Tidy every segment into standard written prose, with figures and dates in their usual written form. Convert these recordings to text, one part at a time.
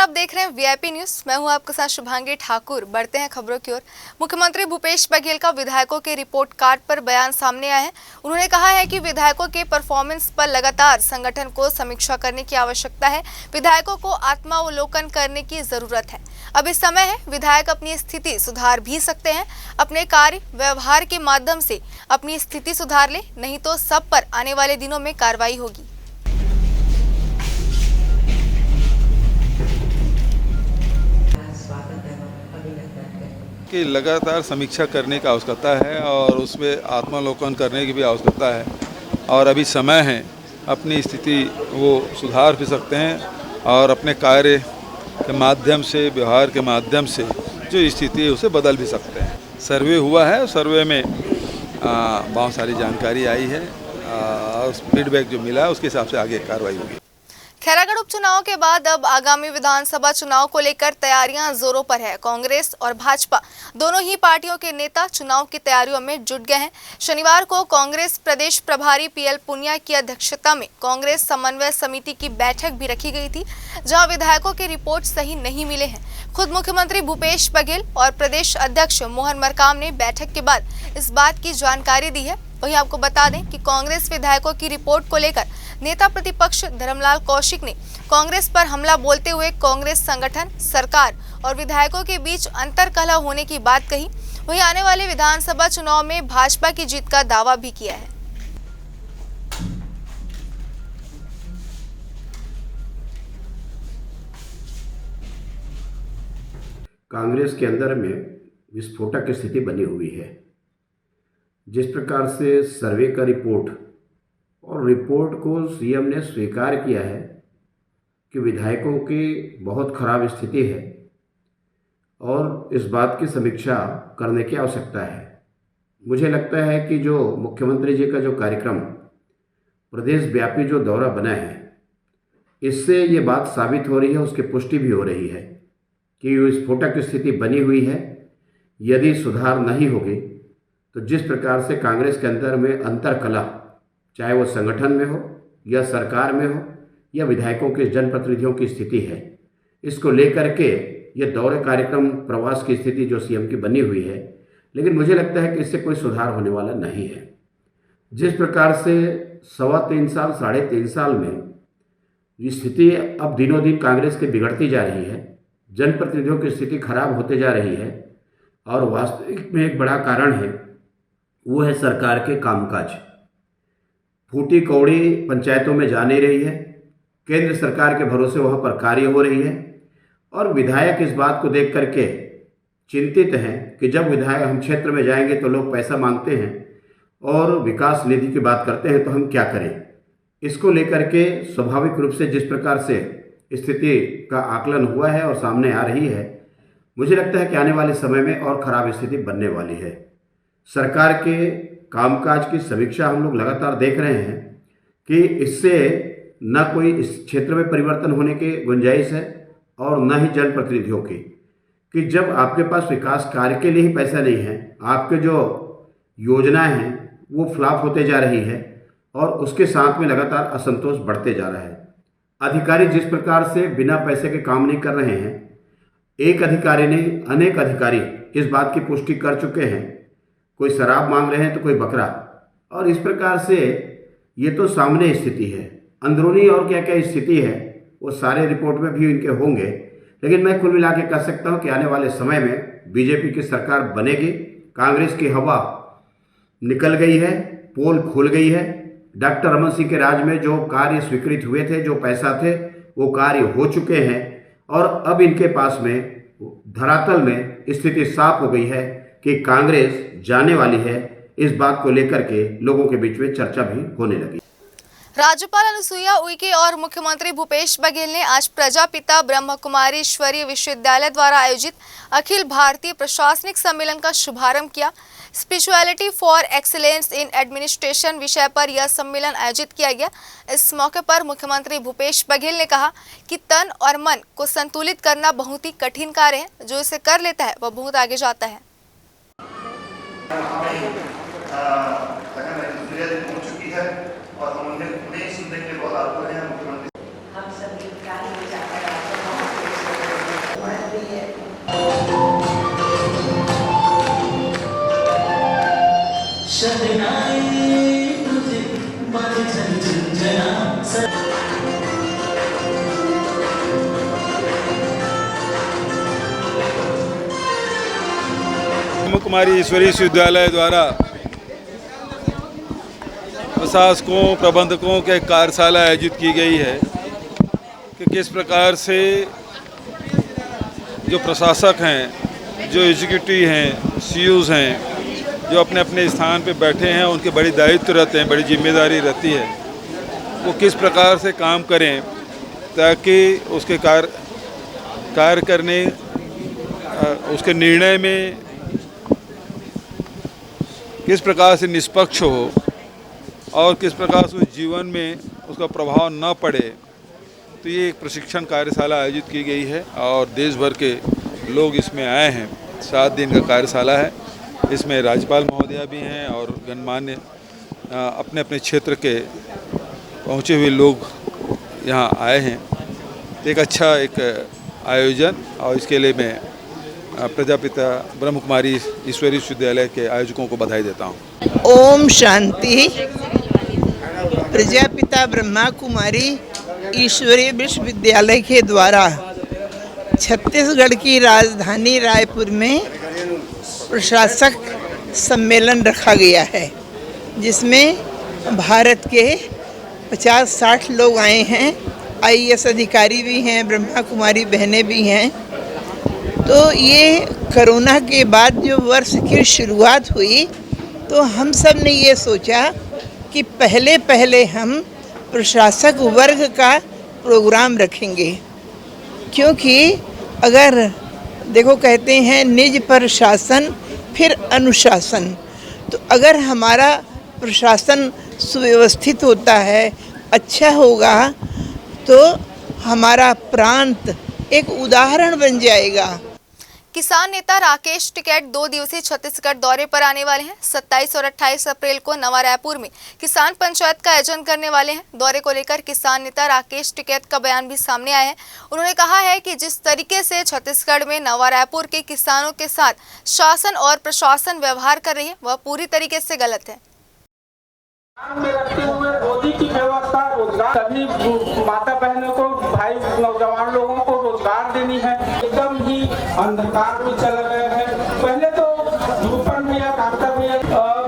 आप देख रहे हैं वीआईपी न्यूज। मैं हूं आपके साथ शुभांगी ठाकुर। बढ़ते हैं खबरों की ओर। मुख्यमंत्री भूपेश बघेल का विधायकों के रिपोर्ट कार्ड पर बयान सामने आया है। उन्होंने कहा है कि विधायकों के परफॉर्मेंस पर लगातार संगठन को समीक्षा करने की आवश्यकता है। विधायकों को आत्मावलोकन करने की जरूरत है। अब इस समय है, विधायक अपनी स्थिति सुधार भी सकते हैं। अपने कार्य व्यवहार के माध्यम से अपनी स्थिति सुधार ले, नहीं तो सब पर आने वाले दिनों में कार्रवाई होगी। कि लगातार समीक्षा करने की आवश्यकता है और उसमें आत्मावलोकन करने की भी आवश्यकता है। और अभी समय है, अपनी स्थिति वो सुधार भी सकते हैं और अपने कार्य के माध्यम से, व्यवहार के माध्यम से जो स्थिति है उसे बदल भी सकते हैं। सर्वे हुआ है, सर्वे में बहुत सारी जानकारी आई है और फीडबैक जो मिला है उसके हिसाब से आगे कार्रवाई होगी। खैरागढ़ उपचुनाव के बाद अब आगामी विधानसभा चुनाव को लेकर तैयारियां जोरों पर है। कांग्रेस और भाजपा दोनों ही पार्टियों के नेता चुनाव की तैयारियों में जुट गए हैं। शनिवार को कांग्रेस प्रदेश प्रभारी पीएल पुनिया की अध्यक्षता में कांग्रेस समन्वय समिति की बैठक भी रखी गई थी, जहां विधायकों के रिपोर्ट सही नहीं मिले हैं। खुद मुख्यमंत्री भूपेश बघेल और प्रदेश अध्यक्ष मोहन मरकाम ने बैठक के बाद इस बात की जानकारी दी है। वहीं आपको बता दें कि कांग्रेस विधायकों की रिपोर्ट को लेकर नेता प्रतिपक्ष धर्मलाल कौशिक ने कांग्रेस पर हमला बोलते हुए कांग्रेस संगठन, सरकार और विधायकों के बीच अंतर्कलह होने की बात कही। वहीं आने वाले विधानसभा चुनाव में भाजपा की जीत का दावा भी किया है। कांग्रेस के अंदर में विस्फोटक की स्थिति बनी हुई है। जिस प्रकार से सर्वे का रिपोर्ट और रिपोर्ट को सीएम ने स्वीकार किया है कि विधायकों की बहुत खराब स्थिति है और इस बात की समीक्षा करने की आवश्यकता है। मुझे लगता है कि जो मुख्यमंत्री जी का जो कार्यक्रम प्रदेश व्यापी जो दौरा बना है, इससे ये बात साबित हो रही है, उसकी पुष्टि भी हो रही है कि विस्फोटक स्थिति बनी हुई है। यदि सुधार नहीं होगी तो जिस प्रकार से कांग्रेस के अंदर में अंतर्कलह, चाहे वो संगठन में हो या सरकार में हो या विधायकों के जनप्रतिनिधियों की स्थिति है, इसको लेकर के ये दौरे कार्यक्रम प्रवास की स्थिति जो सीएम की बनी हुई है, लेकिन मुझे लगता है कि इससे कोई सुधार होने वाला नहीं है। जिस प्रकार से 3.25 साल, 3.5 साल में ये स्थिति अब दिनों दिन कांग्रेस की बिगड़ती जा रही है, जनप्रतिनिधियों की स्थिति खराब होते जा रही है और वास्तविक में एक बड़ा कारण है, वो है सरकार के कामकाज। फूटी कौड़ी पंचायतों में जा नहीं रही है, केंद्र सरकार के भरोसे वहाँ पर कार्य हो रही है और विधायक इस बात को देख करके चिंतित हैं कि जब विधायक हम क्षेत्र में जाएंगे तो लोग पैसा मांगते हैं और विकास निधि की बात करते हैं, तो हम क्या करें। इसको लेकर के स्वाभाविक रूप से जिस प्रकार से स्थिति का आकलन हुआ है और सामने आ रही है, मुझे लगता है कि आने वाले समय में और ख़राब स्थिति बनने वाली है। सरकार के कामकाज की समीक्षा हम लोग लगातार देख रहे हैं कि इससे न कोई इस क्षेत्र में परिवर्तन होने की गुंजाइश है और न ही जनप्रतिनिधियों की, कि जब आपके पास विकास कार्य के लिए ही पैसा नहीं है, आपके जो योजनाएं हैं वो फ्लॉप होते जा रही है और उसके साथ में लगातार असंतोष बढ़ते जा रहा है। अधिकारी जिस प्रकार से बिना पैसे के काम नहीं कर रहे हैं, एक अधिकारी नहीं अनेक अधिकारी इस बात की पुष्टि कर चुके हैं। कोई शराब मांग रहे हैं तो कोई बकरा, और इस प्रकार से ये तो सामने स्थिति है। अंदरूनी और क्या क्या स्थिति है वो सारे रिपोर्ट में भी इनके होंगे, लेकिन मैं कुल मिला के कह सकता हूँ कि आने वाले समय में बीजेपी की सरकार बनेगी। कांग्रेस की हवा निकल गई है, पोल खुल गई है। डॉक्टर रमन सिंह के राज में जो कार्य स्वीकृत हुए थे, जो पैसा थे, वो कार्य हो चुके हैं और अब इनके पास में धरातल में स्थिति साफ हो गई है कि कांग्रेस जाने वाली है। इस बात को लेकर के लोगों के बीच में चर्चा भी होने लगी। राज्यपाल अनुसुईया उइके और मुख्यमंत्री भूपेश बघेल ने आज प्रजापिता ब्रह्मकुमारी ईश्वरीय विश्वविद्यालय द्वारा आयोजित अखिल भारतीय प्रशासनिक सम्मेलन का शुभारंभ किया। Spirituality for excellence in administration विषय पर यह सम्मेलन आयोजित किया गया। इस मौके पर मुख्यमंत्री भूपेश बघेल ने कहा कि तन और मन को संतुलित करना बहुत ही कठिन कार्य है, जो इसे कर लेता है वह बहुत आगे जाता है। और हम उन्हें सुनने के लिए बहुत आतुर हैं। मुख्यमंत्री हम सभी ब्रह्म कुमारी ईश्वरीय विश्वविद्यालय द्वारा प्रशासकों प्रबंधकों के कार्यशाला आयोजित की गई है कि किस प्रकार से जो प्रशासक हैं, जो एग्जीक्यूटिव हैं, सीईओज़ हैं, जो अपने अपने स्थान पे बैठे हैं, उनके बड़ी दायित्व रहते हैं, बड़ी जिम्मेदारी रहती है, वो किस प्रकार से काम करें ताकि उसके कार्य करने उसके निर्णय में किस प्रकार से निष्पक्ष हो और किस प्रकार से जीवन में उसका प्रभाव न पड़े। तो ये एक प्रशिक्षण कार्यशाला आयोजित की गई है और देश भर के लोग इसमें आए हैं। 7 दिन का कार्यशाला है। इसमें राज्यपाल महोदया भी हैं और गणमान्य अपने अपने क्षेत्र के पहुँचे हुए लोग यहाँ आए हैं। तो एक अच्छा एक आयोजन और इसके लिए मैं प्रजापिता ब्रह्म कुमारी ईश्वरीय विश्वविद्यालय के आयोजकों को बधाई देता हूँ। ओम शांति। प्रजापिता ब्रह्मा कुमारी ईश्वरीय विश्वविद्यालय के द्वारा छत्तीसगढ़ की राजधानी रायपुर में प्रशासक सम्मेलन रखा गया है, जिसमें भारत के 50-60 लोग आए हैं। आईएएस अधिकारी भी हैं, ब्रह्मा कुमारी बहनें भी हैं। तो ये कोरोना के बाद जो वर्ष की शुरुआत हुई, तो हम सब ने ये सोचा कि पहले हम प्रशासक वर्ग का प्रोग्राम रखेंगे, क्योंकि अगर देखो कहते हैं निज पर शासन फिर अनुशासन। तो अगर हमारा प्रशासन सुव्यवस्थित होता है, अच्छा होगा, तो हमारा प्रांत एक उदाहरण बन जाएगा। किसान नेता राकेश टिकैत 2 दिवसीय छत्तीसगढ़ दौरे पर आने वाले हैं। 27 और 28 अप्रैल को नवा रायपुर में किसान पंचायत का आयोजन करने वाले हैं। दौरे को लेकर किसान नेता राकेश टिकैत का बयान भी सामने आया है। उन्होंने कहा है कि जिस तरीके से छत्तीसगढ़ में नवा रायपुर के किसानों के साथ शासन और प्रशासन व्यवहार कर रही है, वह पूरी तरीके से गलत है। में रखते हुए रोजी की व्यवस्था, रोजगार, सभी माता बहनों को, भाई नौजवान लोगों को रोजगार देनी है। एकदम ही अंधकार में चल रहे हैं। पहले तो भूपेंद्र भैया, डॉक्टर भैया,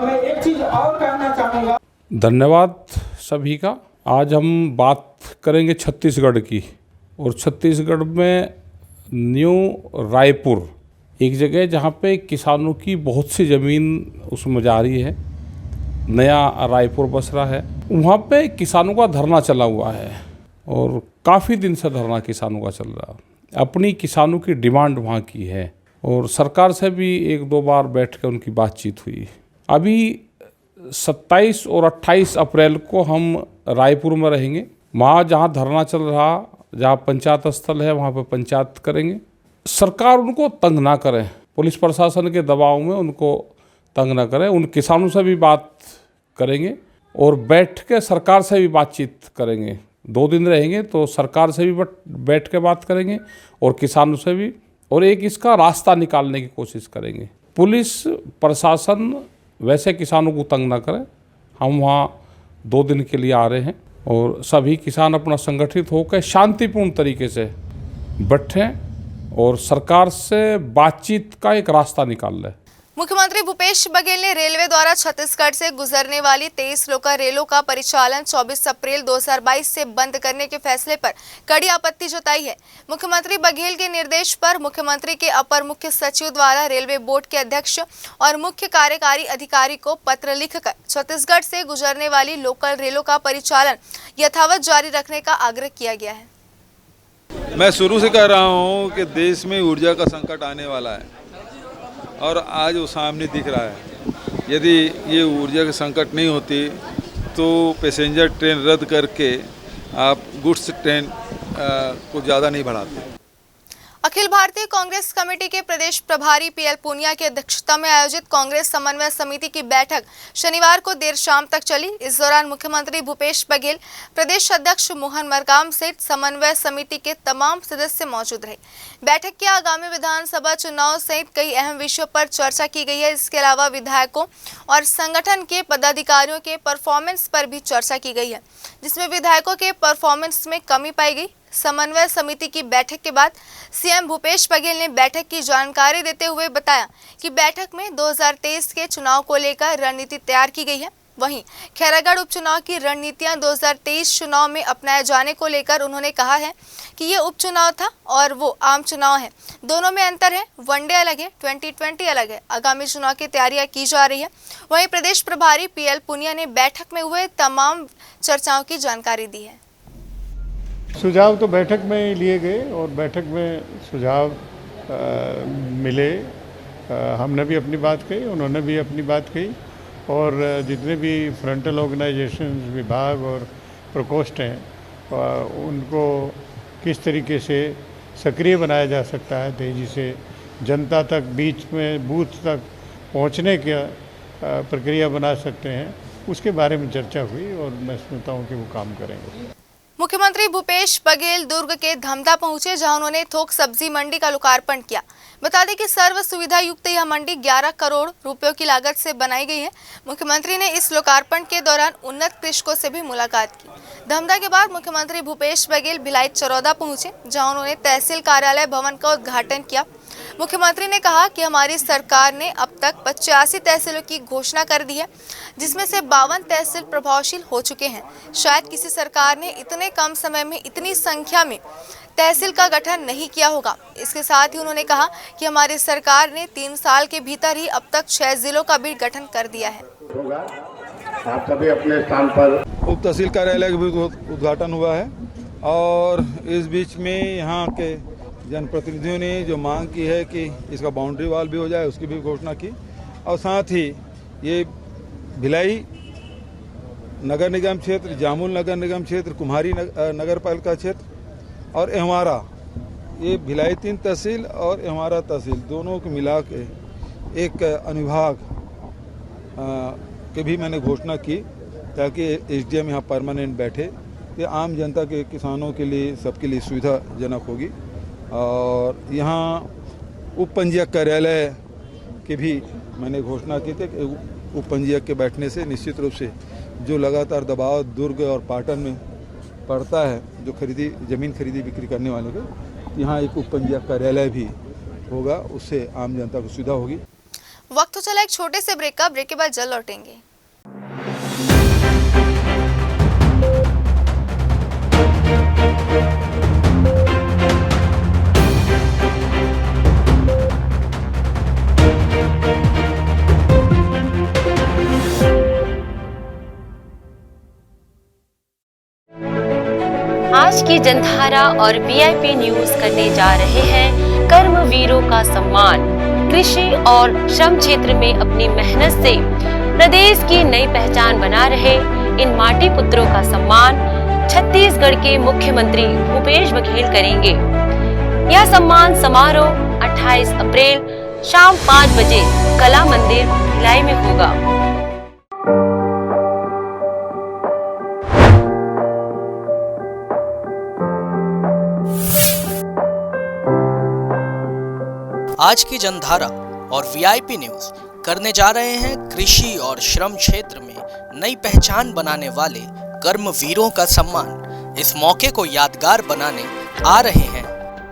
मैं एक चीज और कहना चाहूँगा। धन्यवाद सभी का। आज हम बात करेंगे छत्तीसगढ़ की, और छत्तीसगढ़ में न्यू रायपुर एक जगह जहाँ पे किसानों की बहुत सी ज़मीन उसमें जा रही है, नया रायपुर बस रहा है। वहाँ पे किसानों का धरना चला हुआ है और काफ़ी दिन से धरना किसानों का चल रहा है। अपनी किसानों की डिमांड वहाँ की है और सरकार से भी 1-2 बार बैठ कर उनकी बातचीत हुई। अभी 27 और 28 अप्रैल को हम रायपुर में रहेंगे। वहाँ जहाँ धरना चल रहा, जहाँ पंचायत स्थल है, वहाँ पर पंचायत करेंगे। सरकार उनको तंग ना करे, पुलिस प्रशासन के दबाव में उनको तंग ना करें। उन किसानों से भी बात करेंगे और बैठ के सरकार से भी बातचीत करेंगे। 2 दिन रहेंगे तो सरकार से भी बैठ के बात करेंगे और किसानों से भी, और एक इसका रास्ता निकालने की कोशिश करेंगे। पुलिस प्रशासन वैसे किसानों को तंग ना करे। हम वहाँ 2 दिन के लिए आ रहे हैं और सभी किसान अपना संगठित होकर शांतिपूर्ण तरीके से बैठें और सरकार से बातचीत का एक रास्ता निकाल लें। मुख्यमंत्री भूपेश बघेल ने रेलवे द्वारा छत्तीसगढ़ से गुजरने वाली 23 लोकल रेलों का परिचालन 24 अप्रैल 2022 से बंद करने के फैसले पर कड़ी आपत्ति जताई है। मुख्यमंत्री बघेल के निर्देश पर मुख्यमंत्री के अपर मुख्य सचिव द्वारा रेलवे बोर्ड के अध्यक्ष और मुख्य कार्यकारी अधिकारी को पत्र लिखकर छत्तीसगढ़ से गुजरने वाली लोकल रेलों का परिचालन यथावत जारी रखने का आग्रह किया गया है। मैं शुरू से कह रहा हूँ कि देश में ऊर्जा का संकट आने वाला है और आज वो सामने दिख रहा है। यदि ये ऊर्जा की संकट नहीं होती तो पैसेंजर ट्रेन रद्द करके आप गुड्स ट्रेन को ज़्यादा नहीं बढ़ाते। अखिल भारतीय कांग्रेस कमेटी के प्रदेश प्रभारी पीएल पुनिया की अध्यक्षता में आयोजित कांग्रेस समन्वय समिति की बैठक शनिवार को देर शाम तक चली। इस दौरान मुख्यमंत्री भूपेश बघेल, प्रदेश अध्यक्ष मोहन मरकाम सहित समन्वय समिति के तमाम सदस्य मौजूद रहे। बैठक के आगामी विधानसभा चुनाव सहित कई अहम विषयों पर चर्चा की गई है। इसके अलावा विधायकों और संगठन के पदाधिकारियों के परफॉर्मेंस पर भी चर्चा की गई है, जिसमें विधायकों के परफॉर्मेंस में कमी पाई गई। समन्वय समिति की बैठक के बाद सीएम भूपेश बघेल ने बैठक की जानकारी देते हुए बताया कि बैठक में 2023 के चुनाव को लेकर रणनीति तैयार की गई है। वहीं खैरागढ़ उपचुनाव की रणनीतियां 2023 चुनाव में अपनाए जाने को लेकर उन्होंने कहा है कि ये उपचुनाव था और वो आम चुनाव है, दोनों में अंतर है। वनडे अलग है, 2020 अलग है। आगामी चुनाव की तैयारियां की जा रही है। वहीं प्रदेश प्रभारी पीएल पुनिया ने बैठक में हुए तमाम चर्चाओं की जानकारी दी है। सुझाव तो बैठक में ही लिए गए और बैठक में सुझाव मिले। हमने भी अपनी बात कही, उन्होंने भी अपनी बात कही और जितने भी फ्रंटल ऑर्गेनाइजेशंस, विभाग और प्रकोष्ठ हैं उनको किस तरीके से सक्रिय बनाया जा सकता है, तेज़ी से जनता तक, बीच में बूथ तक पहुंचने की प्रक्रिया बना सकते हैं, उसके बारे में चर्चा हुई और मैं समझता हूँ कि वो काम करेंगे। मुख्यमंत्री भूपेश बघेल दुर्ग के धमधा पहुंचे, जहां उन्होंने थोक सब्जी मंडी का लोकार्पण किया। बता दें कि सर्व सुविधा युक्त यह मंडी 11 करोड़ रुपयों की लागत से बनाई गई है। मुख्यमंत्री ने इस लोकार्पण के दौरान उन्नत कृषकों से भी मुलाकात की। धमधा के बाद मुख्यमंत्री भूपेश बघेल भिलाई चरौदा पहुंचे, जहां उन्होंने तहसील कार्यालय भवन का उद्घाटन किया। मुख्यमंत्री ने कहा कि हमारी सरकार ने अब तक 85 तहसीलों की घोषणा कर दी है, जिसमें से 52 तहसील प्रभावशील हो चुके हैं। शायद किसी सरकार ने इतने कम समय में इतनी संख्या में तहसील का गठन नहीं किया होगा। इसके साथ ही उन्होंने कहा कि हमारी सरकार ने 3 साल के भीतर ही अब तक 6 जिलों का भी गठन कर दिया है। आप सभी अपने स्थान पर। उप तहसील कार्यालय का भी उद्घाटन हुआ है और इस बीच में यहाँ के जनप्रतिनिधियों ने जो मांग की है कि इसका बाउंड्री वॉल भी हो जाए, उसकी भी घोषणा की। और साथ ही ये भिलाई नगर निगम क्षेत्र, जामुल नगर निगम क्षेत्र, कुम्हारी नगर पालिका क्षेत्र और एहवारा, ये भिलाई 3 तहसील और एहवारा तहसील दोनों को मिला के एक अनुभाग की भी मैंने घोषणा की, ताकि एसडीएम यहाँ परमानेंट बैठे। ये आम जनता के, किसानों के लिए, सबके लिए सुविधाजनक होगी। और यहाँ उप पंजीयक कार्यालय की भी मैंने घोषणा की थी कि उप पंजीयक के बैठने से निश्चित रूप से जो लगातार दबाव दुर्ग और पाटन में पड़ता है, जो ज़मीन खरीदी बिक्री करने वाले को, यहाँ एक उप पंजीयक कार्यालय भी होगा, उससे आम जनता को सुविधा होगी। वक्त तो चला एक छोटे से ब्रेक का, ब्रेक के बाद जल्द लौटेंगे। आज की जनधारा और वीआईपी न्यूज करने जा रहे हैं कर्मवीरों का सम्मान। कृषि और श्रम क्षेत्र में अपनी मेहनत से प्रदेश की नई पहचान बना रहे इन माटी पुत्रों का सम्मान छत्तीसगढ़ के मुख्यमंत्री भूपेश बघेल करेंगे। यह सम्मान समारोह 28 अप्रैल शाम 5 बजे कला मंदिर भिलाई में होगा। आज की जनधारा और वीआईपी न्यूज करने जा रहे हैं कृषि और श्रम क्षेत्र में नई पहचान बनाने वाले कर्मवीरों का सम्मान। इस मौके को यादगार बनाने आ रहे हैं।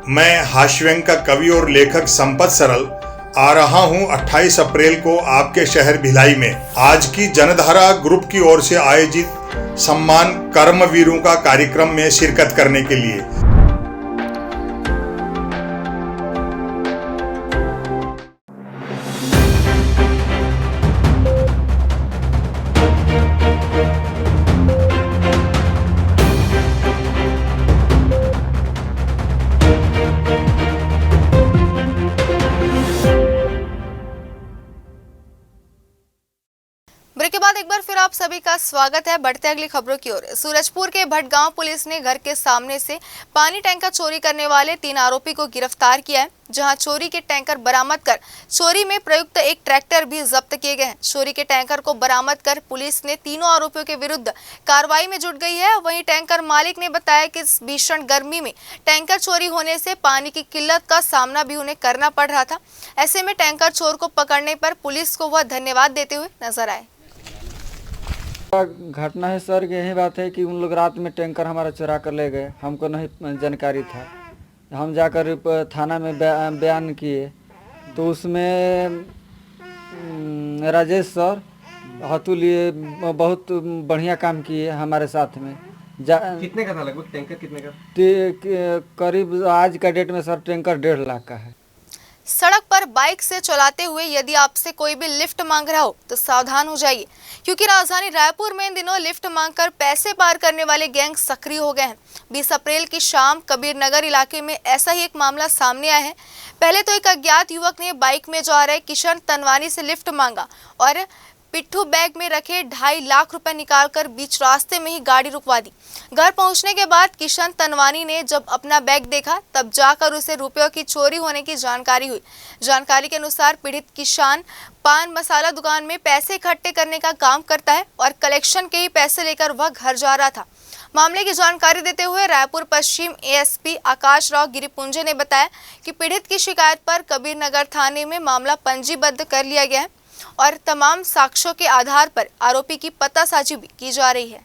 मैं हास्यव्यंग का कवि और लेखक संपत सरल आ रहा हूं 28 अप्रैल को आपके शहर भिलाई में आज की जनधारा ग्रुप की ओर से आयोजित सम्मान कर्मवीरों का कार्यक्रम में शिरकत करने के लिए। आप सभी का स्वागत है। बढ़ते अगली खबरों की ओर। सूरजपुर के भटगांव पुलिस ने घर के सामने से पानी टैंकर चोरी करने वाले 3 आरोपी को गिरफ्तार किया है, जहां चोरी के टैंकर बरामद कर चोरी में प्रयुक्त एक ट्रैक्टर भी जब्त किए गए हैं। चोरी के टैंकर को बरामद कर पुलिस ने तीनों आरोपियों के विरुद्ध कार्रवाई में जुट गई है। वहीं टैंकर मालिक ने बताया कि इस भीषण गर्मी में टैंकर चोरी होने से पानी की किल्लत का सामना भी उन्हें करना पड़ रहा था। ऐसे में टैंकर चोर को पकड़ने पर पुलिस को वह धन्यवाद देते हुए नजर आए। घटना है सर, यही बात है कि उन लोग रात में टैंकर हमारा चुरा कर ले गए, हमको नहीं जानकारी था। हम जाकर थाना में बयान किए तो उसमें राजेश सर हतुल लिए बहुत बढ़िया काम किए हमारे साथ में। कितने का था लगभग टैंकर, कितने का? करीब आज का डेट में सर टैंकर 1.5 लाख का है। सड़क पर बाइक से चलाते हुए यदि आपसे कोई भी लिफ्ट मांग रहा हो तो सावधान हो जाइए, क्योंकि राजधानी रायपुर में इन दिनों लिफ्ट मांगकर पैसे पार करने वाले गैंग सक्रिय हो गए हैं। 20 अप्रैल की शाम कबीर नगर इलाके में ऐसा ही एक मामला सामने आया है। पहले तो एक अज्ञात युवक ने बाइक में जा रहे किशन तनवानी से लिफ्ट मांगा और पिट्ठू बैग में रखे 2.5 लाख रुपए निकालकर बीच रास्ते में ही गाड़ी रुकवा दी। घर पहुंचने के बाद किशन तनवानी ने जब अपना बैग देखा तब जाकर उसे रुपयों की चोरी होने की जानकारी हुई। जानकारी के अनुसार पीड़ित किसान पान मसाला दुकान में पैसे इकट्ठे करने का काम करता है और कलेक्शन के ही पैसे लेकर वह घर जा रहा था। मामले की जानकारी देते हुए रायपुर पश्चिम एएसपी आकाश राव गिरिपुंजे ने बताया कि पीड़ित की शिकायत पर कबीर नगर थाने में मामला पंजीबद्ध कर लिया गया है और तमाम साक्ष्यों के आधार पर आरोपी की पतासाजी भी की जा रही है।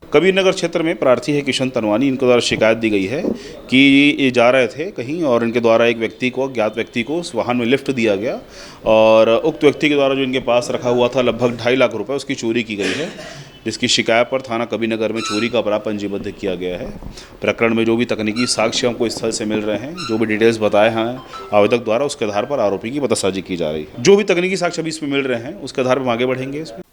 कबीर नगर क्षेत्र में प्रार्थी है किशन तनवानी, इनके द्वारा शिकायत दी गई है कि ये जा रहे थे कहीं और इनके द्वारा एक व्यक्ति को, अज्ञात व्यक्ति को उस वाहन में लिफ्ट दिया गया और उक्त व्यक्ति के द्वारा जो इनके पास रखा हुआ था लगभग 2.5 लाख रुपए उसकी चोरी की गई है, जिसकी शिकायत पर थाना कबीर नगर में चोरी का अपराध पंजीबद्ध किया गया है। प्रकरण में जो भी तकनीकी साक्ष्य हमको स्थल से मिल रहे हैं, जो भी डिटेल्स बताए हैं आवेदक द्वारा, उसके आधार पर आरोपी की पतासाजी की जा रही है। जो भी तकनीकी साक्ष्य अभी इसमें मिल रहे हैं उसके आधार पर आगे बढ़ेंगे। इसमें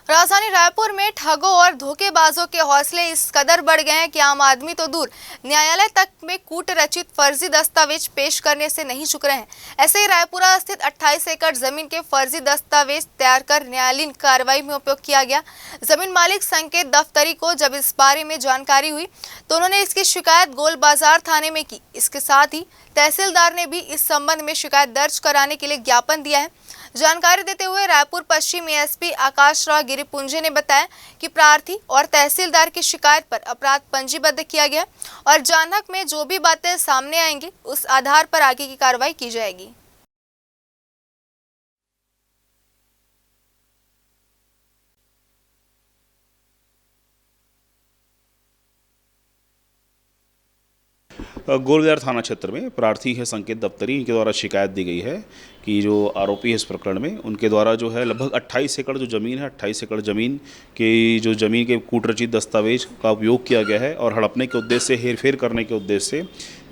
राजधानी रायपुर में ठगों और धोखेबाजों के हौसले इस कदर बढ़ गए हैं कि आम आदमी तो दूर, न्यायालय तक में कूट रचित फर्जी दस्तावेज पेश करने से नहीं चुक रहे हैं। ऐसे ही रायपुरा स्थित 28 एकड़ जमीन के फर्जी दस्तावेज तैयार कर न्यायालयीन कार्रवाई में उपयोग किया गया। जमीन मालिक संकेत दफ्तरी को जब इस बारे में जानकारी हुई तो उन्होंने इसकी शिकायत गोल बाजार थाने में की। इसके साथ ही तहसीलदार ने भी इस संबंध में शिकायत दर्ज कराने के लिए ज्ञापन दिया है। जानकारी देते हुए रायपुर पश्चिम एएसपी आकाश राव गिरिपुंजे ने बताया कि प्रार्थी और तहसीलदार की शिकायत पर अपराध पंजीबद्ध किया गया और जानक में जो भी बातें सामने आएंगी उस आधार पर आगे की कार्रवाई की जाएगी। गोलबाजार थाना क्षेत्र में प्रार्थी है संकेत दफ्तरी, इनके द्वारा शिकायत दी गई है कि जो आरोपी है इस प्रकरण में, उनके द्वारा जो है लगभग 28 एकड़ जो ज़मीन है, 28 एकड़ ज़मीन की जो ज़मीन के कूटरचित दस्तावेज का उपयोग किया गया है और हड़पने के उद्देश्य से, हेरफेर करने के उद्देश्य से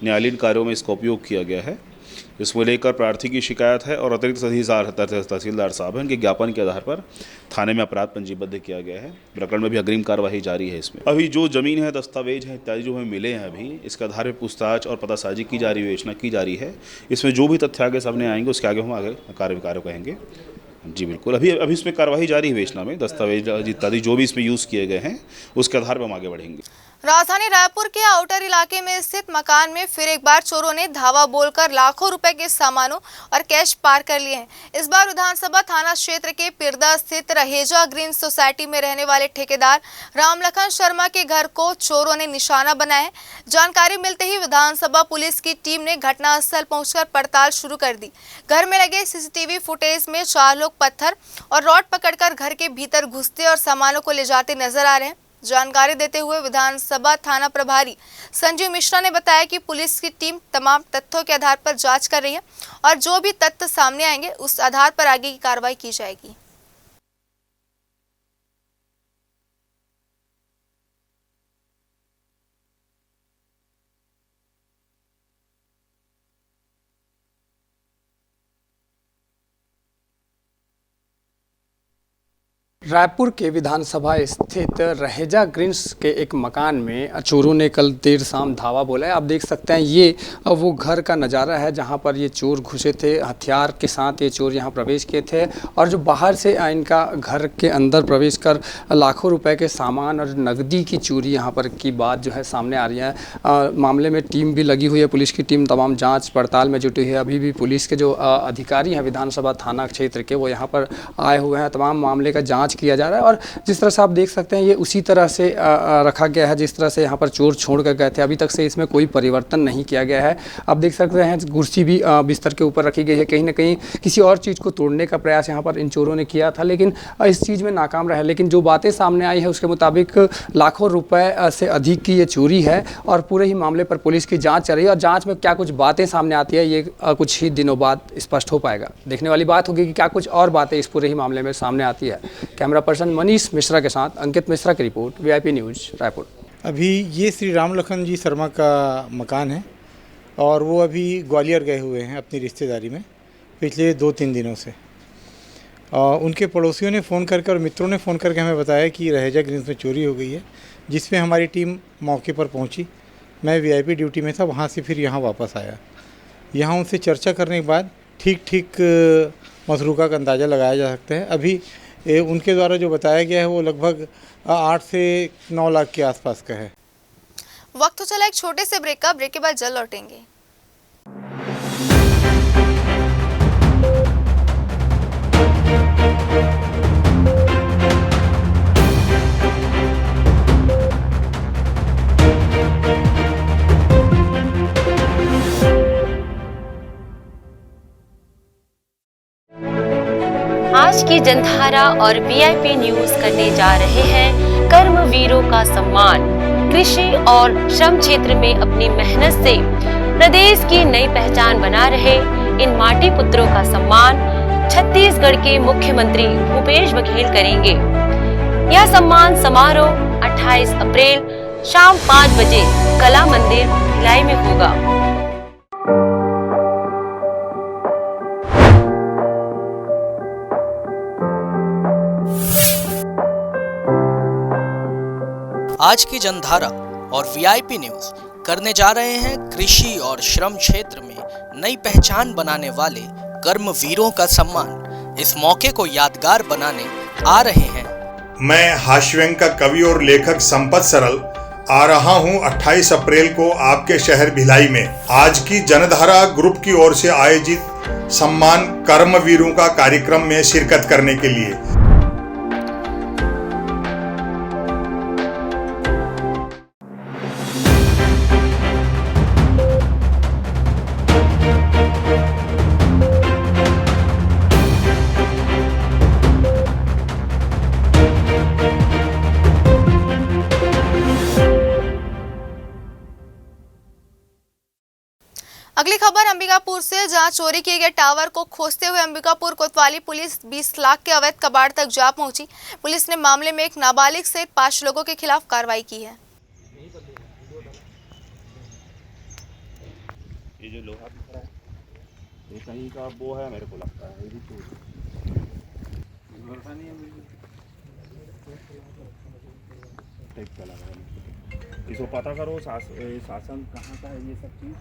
न्यायालयीन कार्यों में इसका उपयोग किया गया है। इसको लेकर प्रार्थी की शिकायत है और अतिरिक्त तहसीलदार साहब हैं, उनके ज्ञापन के आधार पर थाने में अपराध पंजीबद्ध किया गया है। प्रकरण में भी अग्रिम कार्यवाही जारी है। इसमें अभी जो जमीन है, दस्तावेज है इत्यादि जो हमें मिले हैं अभी, इसके आधार पर पूछताछ और पतासाजी की जा रही है, विवेचना की जा रही है। इसमें जो भी तथ्य आगे सामने आएंगे उसके आगे हम आगे कार्य कहेंगे। जी बिल्कुल, अभी इसमें कार्रवाई जारी है। विवेचना में दस्तावेज इत्यादि जो भी इसमें यूज़ किए गए हैं उसके आधार पर हम आगे बढ़ेंगे। राजधानी रायपुर के आउटर इलाके में स्थित मकान में फिर एक बार चोरों ने धावा बोलकर लाखों रुपए के सामानों और कैश पार कर लिए हैं। इस बार विधानसभा थाना क्षेत्र के पिरदा स्थित रहेजा ग्रीन सोसाइटी में रहने वाले ठेकेदार रामलखन शर्मा के घर को चोरों ने निशाना बनाया है। जानकारी मिलते ही विधानसभा पुलिस की टीम ने घटनास्थल पहुंचकर पड़ताल शुरू कर दी। घर में लगे सीसीटीवी फुटेज में 4 लोग पत्थर और रॉड पकड़कर घर के भीतर घुसते और सामानों को ले जाते नजर आ रहे हैं। जानकारी देते हुए विधानसभा थाना प्रभारी संजीव मिश्रा ने बताया कि पुलिस की टीम तमाम तथ्यों के आधार पर जांच कर रही है और जो भी तथ्य सामने आएंगे उस आधार पर आगे की कार्रवाई की जाएगी। रायपुर के विधानसभा स्थित रहेजा ग्रीन्स के एक मकान में चोरों ने कल देर शाम धावा बोला है। आप देख सकते हैं ये वो घर का नज़ारा है जहां पर ये चोर घुसे थे। हथियार के साथ ये चोर यहां प्रवेश किए थे और जो बाहर से इनका घर के अंदर प्रवेश कर लाखों रुपए के सामान और नकदी की चोरी यहां पर की बात जो है सामने आ रही है। मामले में टीम भी लगी हुई है, पुलिस की टीम तमाम जाँच पड़ताल में जुटी है। अभी भी पुलिस के जो अधिकारी हैं विधानसभा थाना क्षेत्र के वो यहाँ पर आए हुए हैं, तमाम मामले का जाँच किया जा रहा है। और जिस तरह से आप देख सकते हैं ये उसी तरह से रखा गया है जिस तरह से यहाँ पर चोर छोड़ कर गए थे। अभी तक से इसमें कोई परिवर्तन नहीं किया गया है। आप देख सकते हैं कुर्सी भी बिस्तर के ऊपर रखी गई है। कहीं ना कहीं किसी और चीज़ को तोड़ने का प्रयास यहाँ पर इन चोरों ने किया था, लेकिन इस चीज़ में नाकाम रहा। लेकिन जो बातें सामने आई है उसके मुताबिक लाखों रुपए से अधिक की ये चोरी है और पूरे ही मामले पर पुलिस की जाँच चल रही है। और जाँच में क्या कुछ बातें सामने आती है ये कुछ ही दिनों बाद स्पष्ट हो पाएगा। देखने वाली बात होगी कि क्या कुछ और बातें इस पूरे ही मामले में सामने आती है। कैमरा पर्सन मनीष मिश्रा के साथ अंकित मिश्रा की रिपोर्ट, वीआईपी न्यूज़ रायपुर। अभी ये श्री राम लखन जी शर्मा का मकान है और वो अभी ग्वालियर गए हुए हैं अपनी रिश्तेदारी में पिछले 2-3 दिनों से। उनके पड़ोसियों ने फ़ोन करके और मित्रों ने फ़ोन करके हमें बताया कि रहेजा ग्रीन्स में चोरी हो गई है, जिसमें हमारी टीम मौके पर पहुंची। मैं वीआईपी ड्यूटी में था, वहाँ से फिर यहाँ वापस आया। यहाँ उनसे चर्चा करने के बाद ठीक मसरूका का अंदाज़ा लगाया जा सकता है। अभी उनके द्वारा जो बताया गया है वो लगभग 8 से 9 लाख के आसपास का है। वक्त तो चला एक छोटे से ब्रेक का, ब्रेक के बाद जल्द लौटेंगे। आज की जनधारा और वीआईपी न्यूज करने जा रहे हैं कर्मवीरों का सम्मान। कृषि और श्रम क्षेत्र में अपनी मेहनत से प्रदेश की नई पहचान बना रहे इन माटी पुत्रों का सम्मान छत्तीसगढ़ के मुख्यमंत्री भूपेश बघेल करेंगे। यह सम्मान समारोह 28 अप्रैल शाम 5 बजे कला मंदिर भिलाई में होगा। आज की जनधारा और वीआईपी न्यूज करने जा रहे हैं कृषि और श्रम क्षेत्र में नई पहचान बनाने वाले कर्मवीरों का सम्मान। इस मौके को यादगार बनाने आ रहे हैं। मैं हास्यव्यंग का कवि और लेखक संपत सरल आ रहा हूं 28 अप्रैल को आपके शहर भिलाई में आज की जनधारा ग्रुप की ओर से आयोजित सम्मान कर्मवीरों का कार्यक्रम में शिरकत करने के लिए। अगली खबर अंबिकापुर से, जहां चोरी किए गए टावर को खोजते हुए अंबिकापुर कोतवाली पुलिस 20 लाख के अवैध कबाड़ तक जा पहुंची। पुलिस ने मामले में एक नाबालिग सहित 5 लोगों के खिलाफ कार्रवाई की है। ये जो लोहा दिख रहा है ये कहीं का वो है, मेरे को लगता है ये भी चोरी है। इसको पता करो शासन कहाँ का है ये सब चीज़।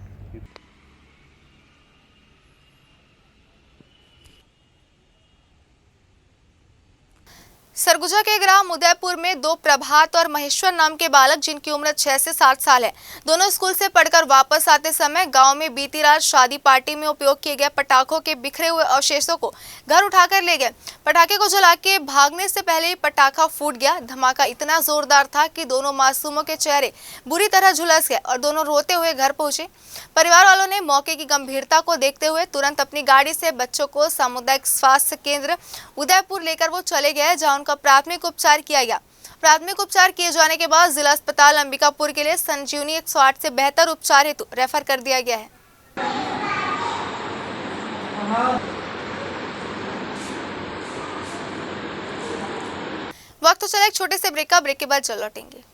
सरगुजा के ग्राम उदयपुर में 2 प्रभात और महेश्वर नाम के बालक, जिनकी उम्र 6 से 7 साल है, दोनों स्कूल से पढ़कर वापस आते समय गांव में बीती रात शादी पार्टी में उपयोग किए गए पटाखों के बिखरे हुए अवशेषों को घर उठाकर ले गए। पटाखे को जला के भागने से पहले ही पटाखा फूट गया। धमाका इतना जोरदार था कि दोनों मासूमों के चेहरे बुरी तरह झुलस गए और दोनों रोते हुए घर पहुंचे। परिवार वालों ने मौके की गंभीरता को देखते हुए तुरंत अपनी गाड़ी से बच्चों को सामुदायिक स्वास्थ्य केंद्र उदयपुर लेकर वो चले गए, जहां उनका प्राथमिक उपचार किया गया। प्राथमिक उपचार किए जाने के बाद जिला अस्पताल अंबिकापुर के लिए संजीवनी 108 से बेहतर उपचार हेतु रेफर कर दिया गया है। वक्त तो चला एक छोटे से ब्रेक का, ब्रेक के बाद जल्द लौटेंगे।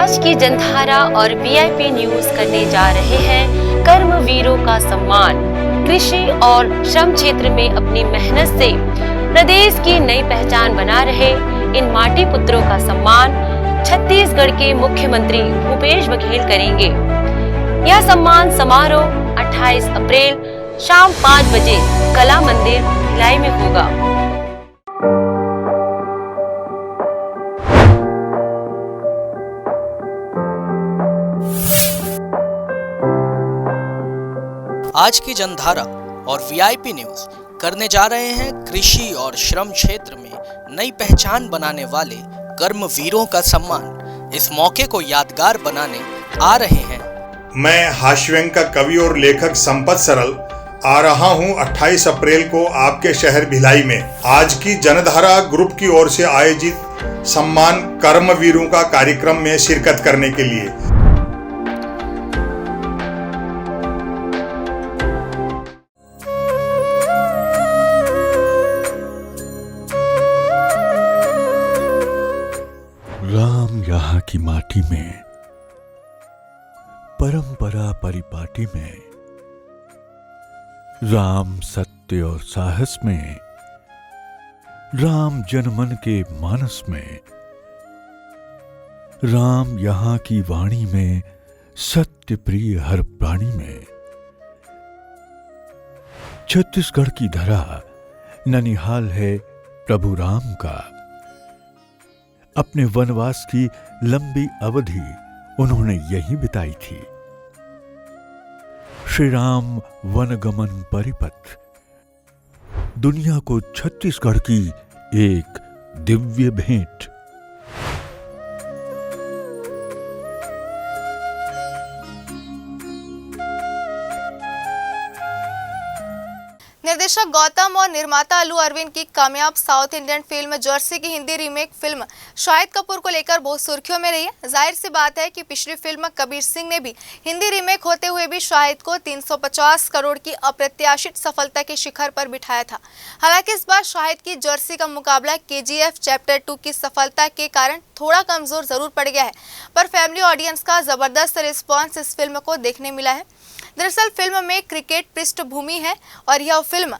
आज की जनधारा और वीआईपी न्यूज करने जा रहे हैं कर्मवीरों का सम्मान। कृषि और श्रम क्षेत्र में अपनी मेहनत से प्रदेश की नई पहचान बना रहे इन माटी पुत्रों का सम्मान छत्तीसगढ़ के मुख्यमंत्री भूपेश बघेल करेंगे। यह सम्मान समारोह 28 अप्रैल शाम 5 बजे कला मंदिर भिलाई में होगा। आज की जनधारा और वीआईपी न्यूज करने जा रहे हैं कृषि और श्रम क्षेत्र में नई पहचान बनाने वाले कर्मवीरों का सम्मान। इस मौके को यादगार बनाने आ रहे हैं। मैं हास्यव्यंग का कवि और लेखक संपत सरल आ रहा हूं 28 अप्रैल को आपके शहर भिलाई में आज की जनधारा ग्रुप की ओर से आयोजित सम्मान कर्मवीरों का कार्यक्रम में शिरकत करने के लिए। राम यहाँ की माटी में, परंपरा परिपाटी में, राम सत्य और साहस में, राम जनमन के मानस में, राम यहाँ की वाणी में, सत्य प्रिय हर प्राणी में। छत्तीसगढ़ की धरा ननिहाल है प्रभु राम का। अपने वनवास की लंबी अवधि उन्होंने यहीं बिताई थी। श्री राम वनगमन परिपथ दुनिया को छत्तीसगढ़ की एक दिव्य भेंट। निर्देशक गौतम और निर्माता अल्लू अरविंद की कामयाब साउथ इंडियन फिल्म जर्सी की हिंदी रीमेक फिल्म शाहिद कपूर को लेकर बहुत सुर्खियों में रही है। जाहिर सी बात है कि पिछली फिल्म कबीर सिंह ने भी हिंदी रीमेक होते हुए भी शाहिद को 350 करोड़ की अप्रत्याशित सफलता के शिखर पर बिठाया था। हालांकि इस बार शाहिद की जर्सी का मुकाबला केजीएफ चैप्टर 2 की सफलता के कारण थोड़ा कमजोर जरूर पड़ गया है, पर फैमिली ऑडियंस का जबरदस्त रिस्पॉन्स इस फिल्म को देखने मिला है। दरअसल फिल्म में क्रिकेट पृष्ठभूमि है और यह फिल्म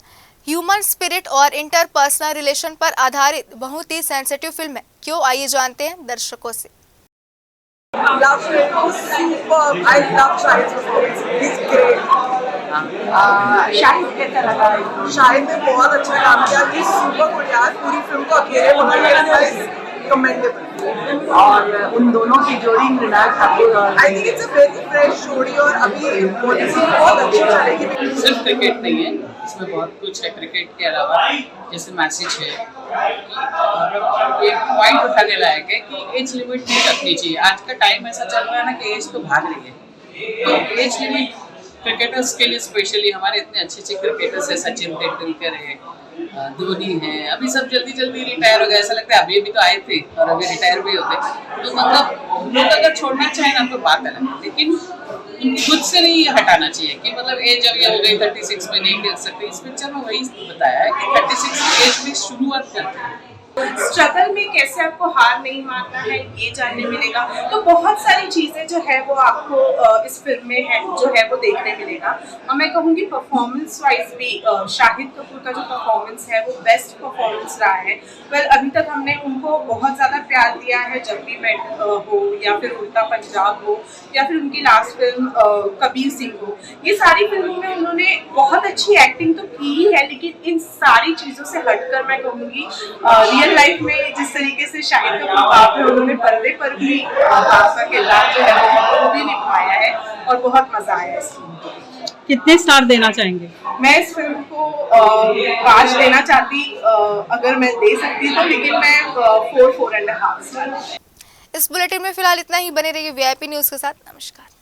ह्यूमन स्पिरिट और इंटरपर्सनल रिलेशन पर आधारित बहुत ही सेंसिटिव फिल्म है। क्यों, आइए जानते हैं दर्शकों से। शाहिद कैसा लगा? शाहिद ने बहुत अच्छा काम किया। सुपर गुड यार, पूरी फिल्म को अकेले बनाया कमेंडेबल। और उन दोनों की जोड़ी मृणाल ठाकुर और I think it's a very fresh जोड़ी और अभी बहुत अच्छी चलेगी। सिर्फ क्रिकेट नहीं है, इसमें बहुत कुछ है क्रिकेट के अलावा, जैसे मैसेज है। और एक पॉइंट उठाने लायक है कि एज लिमिट नहीं रखनी चाहिए। आज का टाइम ऐसा चल रहा है ना कि एज तो भाग रही है, तो एज लिमिट क्रिकेटर्स के लिए स्पेशली, हमारे इतने अच्छे अच्छे क्रिकेटर्स है, सचिन तेंदुलकर है, धोनी है, अभी सब जल्दी जल्दी रिटायर हो गए। ऐसा लगता है अभी तो आए थे और अभी रिटायर भी होते। तो मतलब लोग अगर छोड़ना चाहें ना तो बात अलग है, लेकिन उनकी खुद से नहीं ये हटाना चाहिए कि मतलब एज अब ये हो गई 36 में नहीं खेल सकते। इस पिक्चर में वही बताया है कि 36 एज में शुरुआत करते हैं। स्ट्रगल में कैसे आपको हार नहीं मानना है ये जानने मिलेगा। तो बहुत सारी चीजें जो है वो आपको इस फिल्म में है जो है वो देखने मिलेगा। और मैं कहूँगी परफॉर्मेंस वाइज भी शाहिद कपूर का जो परफॉर्मेंस है वो बेस्ट परफॉर्मेंस रहा है। अभी तक हमने उनको बहुत ज़्यादा प्यार दिया है, जब भी मेट हो या फिर उल्टा पंजाब हो या फिर उनकी लास्ट फिल्म कबीर सिंह हो। ये सारी फिल्मों में उन्होंने बहुत अच्छी एक्टिंग तो की ही है, लेकिन इन सारी चीज़ों से हटकर मैं कहूँगी रियल लाइफ में जिस तरीके से शाहिद कपूर बाप है, उन्होंने पर्दे पर भी आपका किरदार जो है वो भी निभाया है और बहुत मजा आया इस फिल्म को। कितने स्टार देना चाहेंगे? मैं इस फिल्म को 5 देना चाहती अगर मैं दे सकती तो, लेकिन मैं 4.5 स्टार। इस बुलेटिन में फिलहाल इतना ही। बने रहिए वीआईपी न्यूज के साथ। नमस्कार।